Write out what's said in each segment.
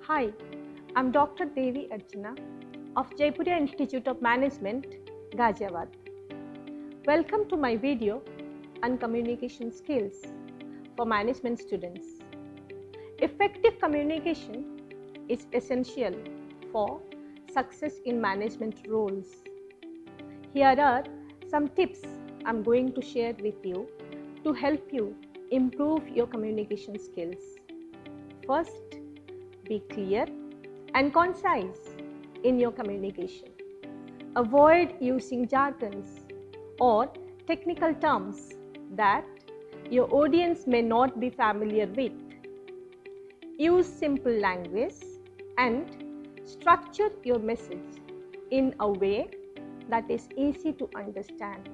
Hi, I'm Dr. Devi Archana of Jaipura Institute of Management, Ghaziabad. Welcome to my video on communication skills for management students. Effective communication is essential for success in management roles. Here are some tips I'm going to share with you to help you improve your communication skills. First, be clear and concise in your communication. Avoid using jargons or technical terms that your audience may not be familiar with. Use simple language and structure your message in a way that is easy to understand.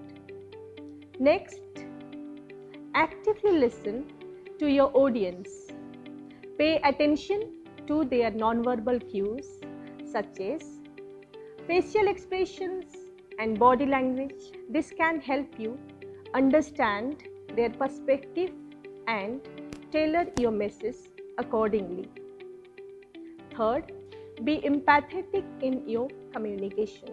Next, actively listen to your audience. Pay attention to their nonverbal cues such as facial expressions and body language. This can help you understand their perspective and tailor your message accordingly. Third, be empathetic in your communication.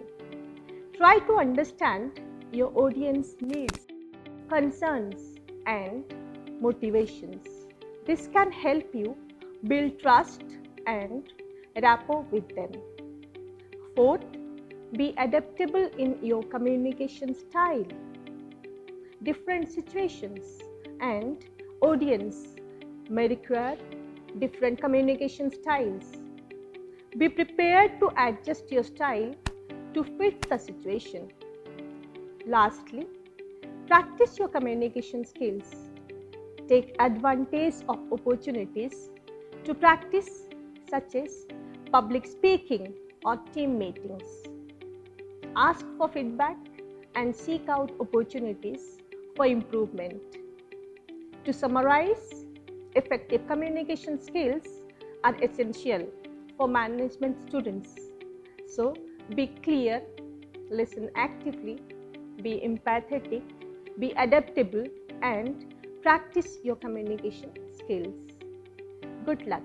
Try to understand your audience needs, concerns, and motivations. This can help you build trust and rapport with them. Fourth, be adaptable in your communication style. Different situations and audience may require different communication styles. Be prepared to adjust your style to fit the situation. Lastly, practice your communication skills. Take advantage of opportunities to practice, such as public speaking or team meetings. Ask for feedback and seek out opportunities for improvement. To summarize, effective communication skills are essential for management students. So, be clear, listen actively, be empathetic, be adaptable, and practice your communication skills. Good luck.